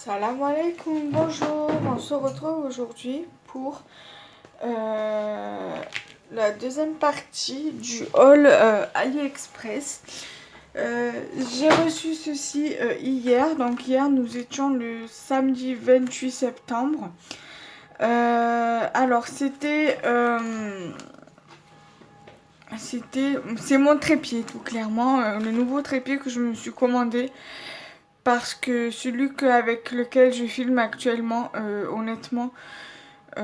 Salam alaikum, bonjour, on se retrouve aujourd'hui pour la deuxième partie du haul AliExpress. J'ai reçu ceci hier, donc hier nous étions le samedi 28 septembre. Alors c'est mon trépied tout clairement, le nouveau trépied que je me suis commandé. Parce que celui avec lequel je filme actuellement, honnêtement, il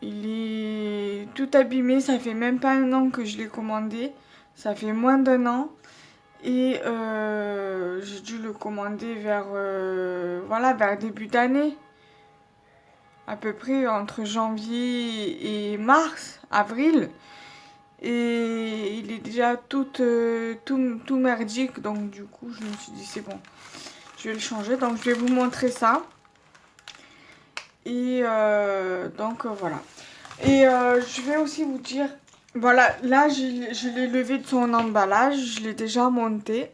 est tout abîmé. Ça fait même pas un an que je l'ai commandé. Ça fait moins d'un an. Et j'ai dû le commander vers début d'année. À peu près entre janvier et mars, avril. Et il est déjà tout merdique. Donc du coup, je me suis dit c'est bon. Je vais le changer, donc je vais vous montrer ça. Et voilà. Et je vais aussi vous dire, voilà, là je l'ai levé de son emballage, je l'ai déjà monté.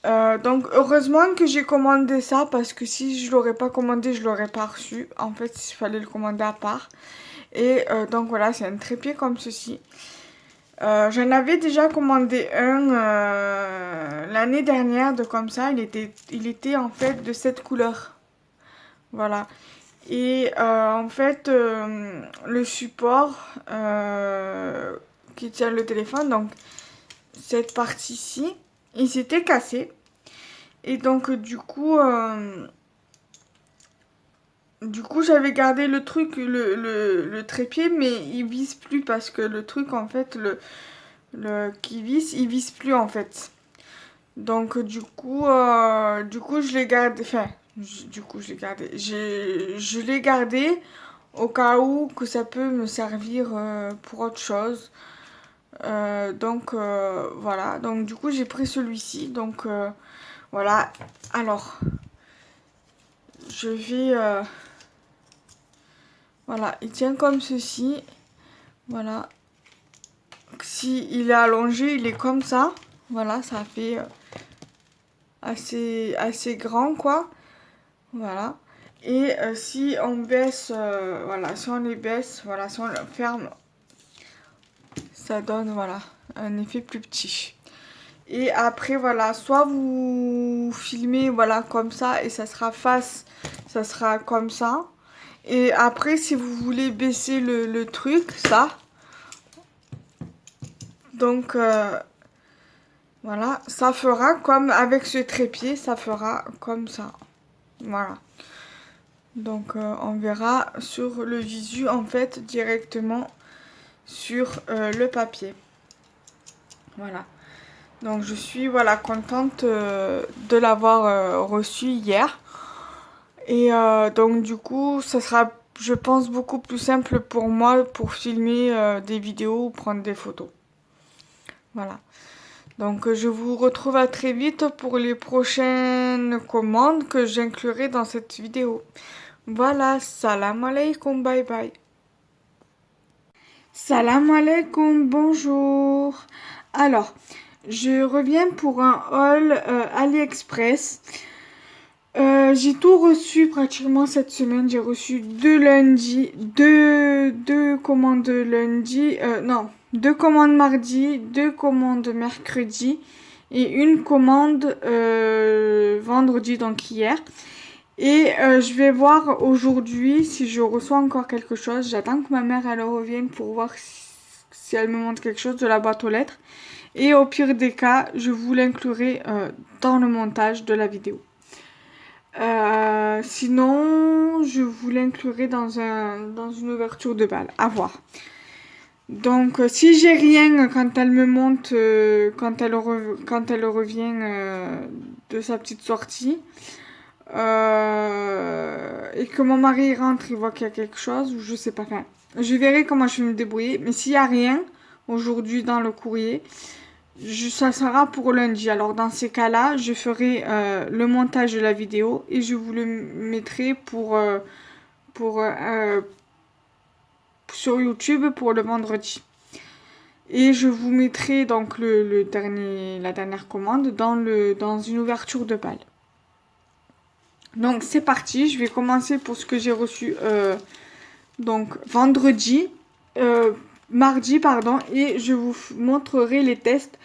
Donc heureusement que j'ai commandé ça, parce que si je l'aurais pas commandé, je l'aurais pas reçu. En fait, il fallait le commander à part. Et donc voilà, c'est un trépied comme ceci. J'en avais déjà commandé un l'année dernière de comme ça. Il était en fait de cette couleur. Voilà. Et en fait, le support qui tient le téléphone, donc cette partie-ci, il s'était cassé. Et donc du coup, j'avais gardé le truc, le trépied, mais il vise plus parce que le truc, en fait, qui vise, il vise plus en fait. Donc du coup, je l'ai gardé. Enfin, du coup, je l'ai gardé. Je l'ai gardé au cas où que ça peut me servir pour autre chose. Voilà. Donc du coup, j'ai pris celui-ci. Donc voilà. Alors, je vais. Voilà, il tient comme ceci. Voilà. Si il est allongé, il est comme ça. Voilà, ça fait assez grand, quoi. Voilà. Et si on baisse, voilà, si on les baisse, voilà, si on le ferme, ça donne, voilà, un effet plus petit. Et après, voilà, soit vous filmez, voilà, comme ça, et ça sera ça sera comme ça. Et après, si vous voulez baisser le truc, ça, donc, voilà, ça fera comme avec ce trépied, ça fera comme ça. Voilà. Donc on verra sur le visu en fait directement sur le papier. Voilà. Donc je suis voilà contente de l'avoir reçu hier. Et donc du coup ça sera je pense beaucoup plus simple pour moi pour filmer des vidéos ou prendre des photos. Voilà. Donc je vous retrouve à très vite pour les prochaines commandes que j'inclurai dans cette vidéo. Voilà, salam alaikum, bye bye. Salam alaikum, bonjour. Alors, je reviens pour un haul AliExpress. J'ai tout reçu pratiquement cette semaine. J'ai reçu deux commandes lundi, non, deux commandes mardi, deux commandes mercredi et une commande vendredi, donc hier. Et je vais voir aujourd'hui si je reçois encore quelque chose. J'attends que ma mère elle revienne pour voir si elle me montre quelque chose de la boîte aux lettres. Et au pire des cas, je vous l'inclurai dans le montage de la vidéo. Sinon, je vous l'inclurai dans une ouverture de balle. À voir. Donc, si j'ai rien quand elle me monte, quand elle revient de sa petite sortie, et que mon mari rentre, il voit qu'il y a quelque chose, ou je sais pas, enfin, je verrai comment je vais me débrouiller. Mais s'il y a rien aujourd'hui dans le courrier, ça sera pour lundi. Alors dans ces cas-là, je ferai le montage de la vidéo et je vous le mettrai sur YouTube pour le vendredi. Et je vous mettrai donc la dernière commande dans une ouverture de balle. Donc c'est parti, je vais commencer pour ce que j'ai reçu donc vendredi, mardi pardon, et je vous montrerai les tests.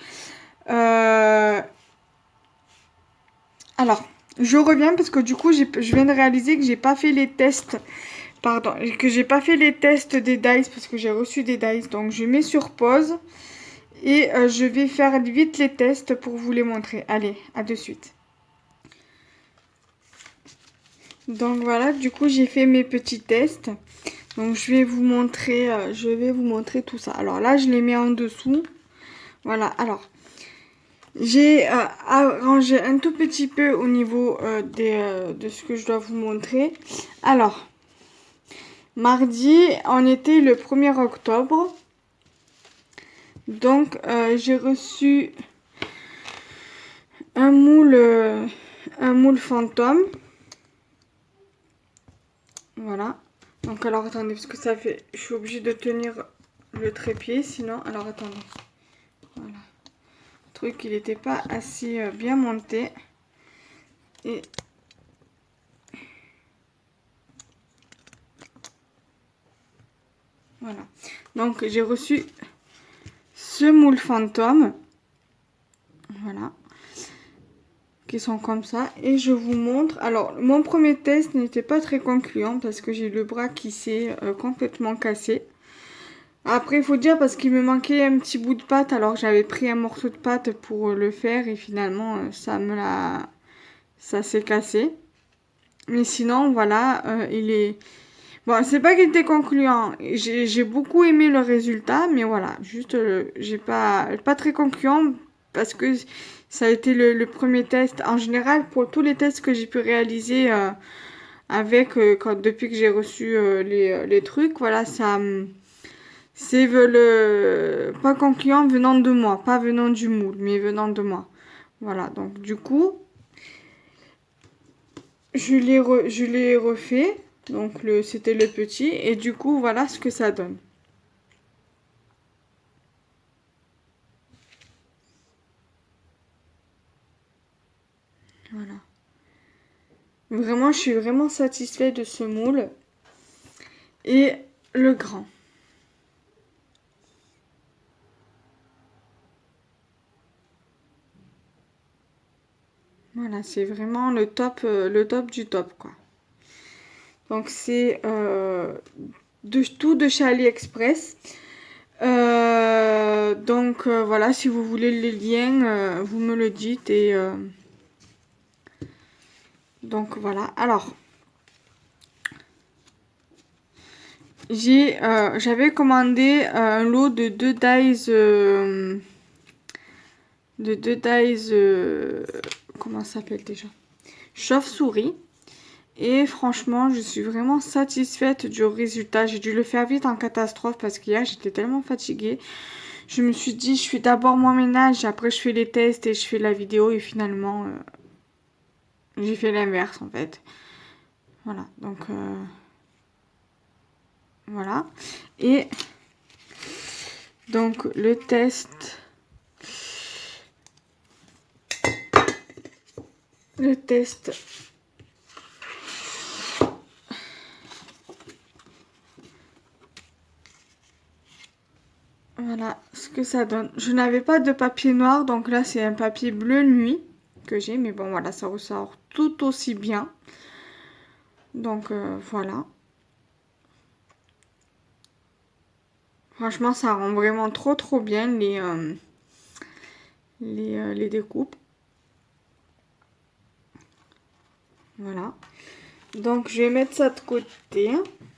Alors, je reviens parce que du coup je viens de réaliser que j'ai pas fait les tests, pardon, que j'ai pas fait les tests des dice parce que j'ai reçu des dice. Donc je mets sur pause et je vais faire vite les tests pour vous les montrer. Allez, à de suite. Donc voilà, du coup j'ai fait mes petits tests. Donc je vais vous montrer tout ça. Alors là, je les mets en dessous. Voilà. Alors j'ai arrangé un tout petit peu au niveau de ce que je dois vous montrer. Alors mardi, on était le 1er octobre. Donc j'ai reçu un moule fantôme. Voilà. Donc alors attendez, parce que ça fait, je suis obligée de tenir le trépied, sinon, alors attendez. Voilà. Le truc, il n'était pas assez bien monté. Et voilà. Donc j'ai reçu ce moule fantôme. Voilà. Qui sont comme ça. Et je vous montre. Alors mon premier test n'était pas très concluant parce que j'ai le bras qui s'est complètement cassé. Après, il faut dire parce qu'il me manquait un petit bout de pâte, alors j'avais pris un morceau de pâte pour le faire et finalement ça s'est cassé. Mais sinon, voilà, il est... Bon, c'est pas qu'il était concluant, j'ai beaucoup aimé le résultat, mais voilà, juste, j'ai pas très concluant parce que ça a été le premier test. En général, pour tous les tests que j'ai pu réaliser depuis que j'ai reçu les trucs, voilà, c'est pas concluant venant de moi, pas venant du moule, mais venant de moi. Voilà, donc du coup, je l'ai refait. Donc c'était le petit. Et du coup, voilà ce que ça donne. Voilà. Vraiment, je suis vraiment satisfaite de ce moule. Et le grand. Voilà, c'est vraiment le top du top, quoi. Donc c'est tout de chez AliExpress. Donc voilà, si vous voulez les liens, vous me le dites et donc voilà. Alors j'avais commandé un lot de deux dies, comment ça s'appelle déjà? Chauve-souris. Et franchement, je suis vraiment satisfaite du résultat. J'ai dû le faire vite en catastrophe parce qu'hier, j'étais tellement fatiguée. Je me suis dit, je fais d'abord mon ménage, après je fais les tests et je fais la vidéo. Et finalement, j'ai fait l'inverse en fait. Voilà, donc voilà. Et donc le test... Voilà ce que ça donne. Je n'avais pas de papier noir, donc là c'est un papier bleu nuit que j'ai. Mais bon, voilà, ça ressort tout aussi bien. Donc voilà. Franchement, ça rend vraiment trop bien les découpes. Voilà. Donc je vais mettre ça de côté.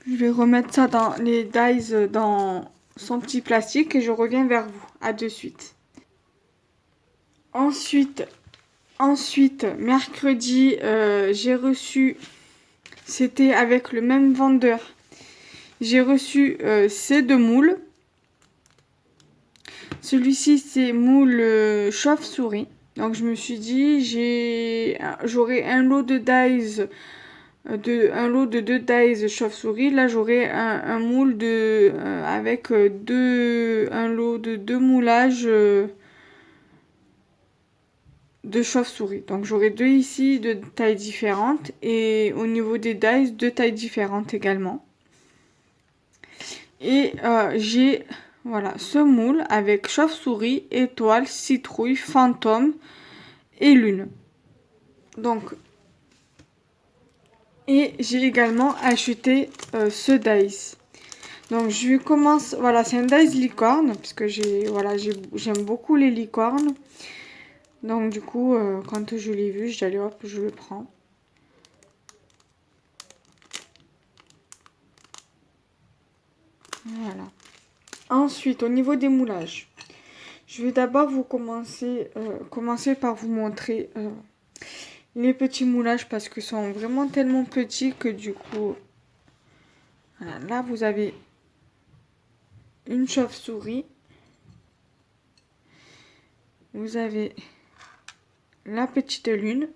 Je vais remettre ça dans les dies dans son petit plastique et je reviens vers vous. À de suite. Ensuite, mercredi, j'ai reçu, c'était avec le même vendeur, j'ai reçu ces deux moules. Celui-ci, c'est moule chauve-souris. Donc je me suis dit, j'aurai un lot de dies, un lot de deux dies chauve-souris. Là, j'aurai un moule avec un lot de deux moulages de chauve-souris. Donc j'aurai 2 ici de tailles différentes et au niveau des dies, 2 tailles différentes également. Et j'ai voilà ce moule avec chauve-souris, étoile, citrouille, fantôme et lune. Donc et j'ai également acheté ce dies. Donc je commence, voilà, c'est un dice licorne parce que j'aime beaucoup les licornes. Donc du coup, quand je l'ai vu, j'allais hop, je le prends. Voilà. Ensuite, au niveau des moulages, je vais d'abord vous commencer par vous montrer les petits moulages parce que sont vraiment tellement petits que du coup, voilà, là vous avez une chauve-souris, vous avez la petite lune,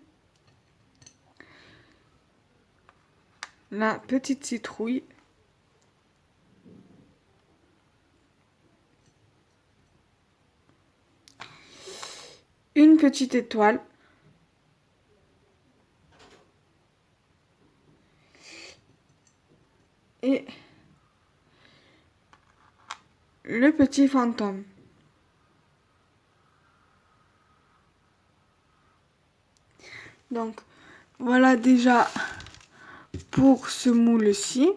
la petite citrouille, une petite étoile, et le petit fantôme. Donc voilà déjà pour ce moule-ci.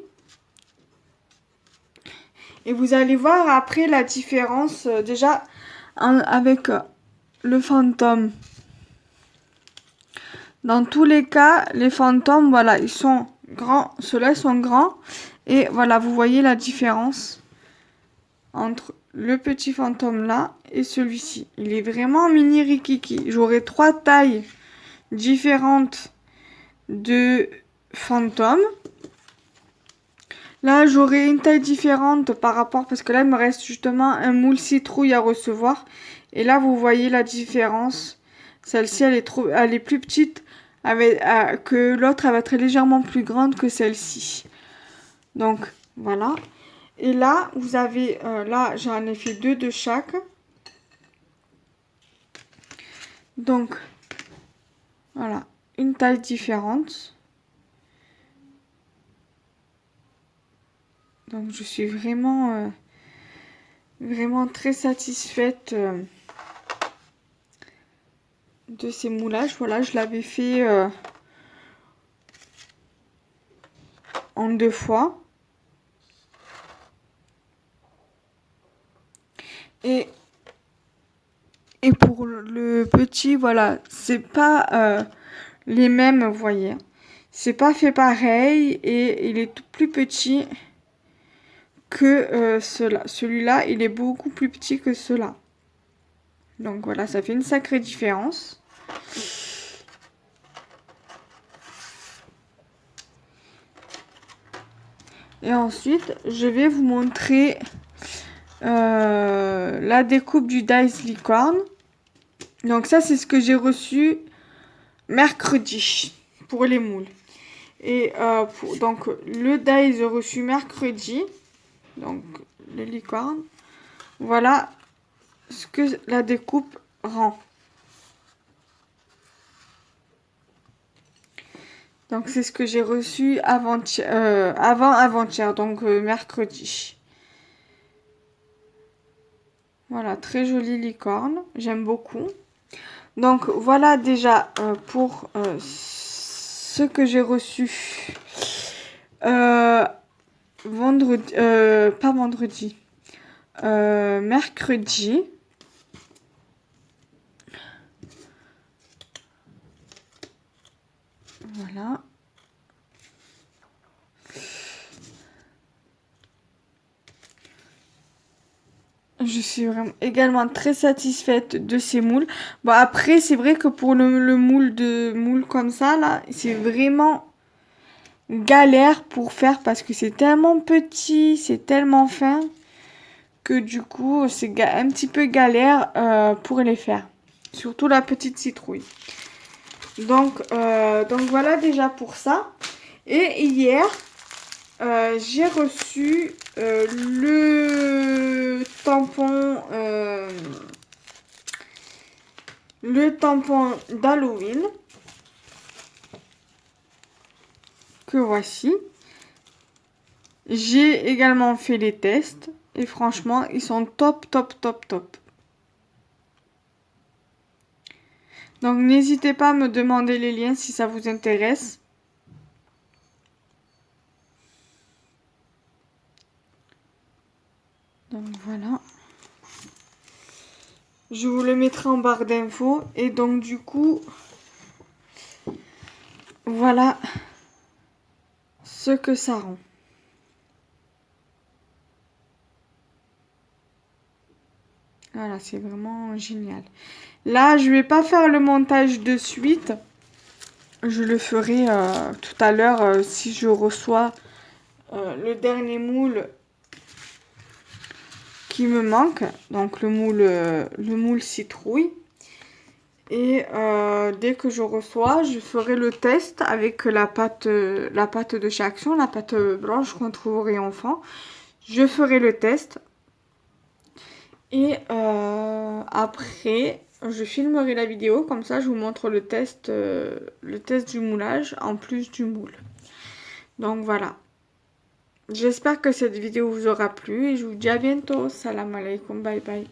Et vous allez voir après la différence déjà avec le fantôme. Dans tous les cas, les fantômes, voilà, ils sont grands. Ceux-là sont grands. Et voilà, vous voyez la différence entre le petit fantôme là et celui-ci. Il est vraiment mini rikiki. J'aurai 3 tailles différentes de fantômes. Là, j'aurai une taille différente par rapport, parce que là, il me reste justement un moule citrouille à recevoir. Et là, vous voyez la différence. Celle-ci, elle est plus petite que l'autre, elle va être légèrement plus grande que celle-ci. Donc, voilà. Et là, vous avez, là, j'en ai fait 2 de chaque. Donc, voilà, une taille différente. Donc, je suis vraiment, vraiment très satisfaite de ces moulages. Voilà, je l'avais fait en 2 fois. Et pour le petit, voilà, c'est pas les mêmes, vous voyez. C'est pas fait pareil et il est tout plus petit que celui-là, il est beaucoup plus petit que cela. Donc voilà, ça fait une sacrée différence. Et ensuite, je vais vous montrer la découpe du dice licorne. Donc ça, c'est ce que j'ai reçu mercredi pour les moules. Et donc le dice reçu mercredi, donc le licorne, voilà ce que la découpe rend. Donc c'est ce que j'ai reçu avant-hier, donc mercredi. Voilà, très jolie licorne, j'aime beaucoup. Donc voilà déjà pour ce que j'ai reçu vendredi, pas vendredi, mercredi. Voilà. Je suis vraiment également très satisfaite de ces moules. Bon après c'est vrai que pour le moule comme ça là, c'est vraiment galère pour faire parce que c'est tellement petit, c'est tellement fin que du coup c'est un petit peu galère pour les faire. Surtout la petite citrouille. Donc voilà déjà pour ça. Et hier, j'ai reçu le tampon le tampon d'Halloween que voici. J'ai également fait les tests et franchement, ils sont top, top, top, top. Donc n'hésitez pas à me demander les liens si ça vous intéresse. Donc voilà. Je vous le mettrai en barre d'infos. Et donc du coup, voilà ce que ça rend. Voilà, c'est vraiment génial. Là, je vais pas faire le montage de suite. Je le ferai tout à l'heure si je reçois le dernier moule qui me manque. Donc le moule citrouille. Et dès que je reçois, je ferai le test avec la pâte de chez Action, la pâte blanche qu'on trouve au rayon enfant. Je ferai le test. Et après, je filmerai la vidéo, comme ça je vous montre le test du moulage en plus du moule. Donc voilà. J'espère que cette vidéo vous aura plu et je vous dis à bientôt. Salam alaikum, bye bye.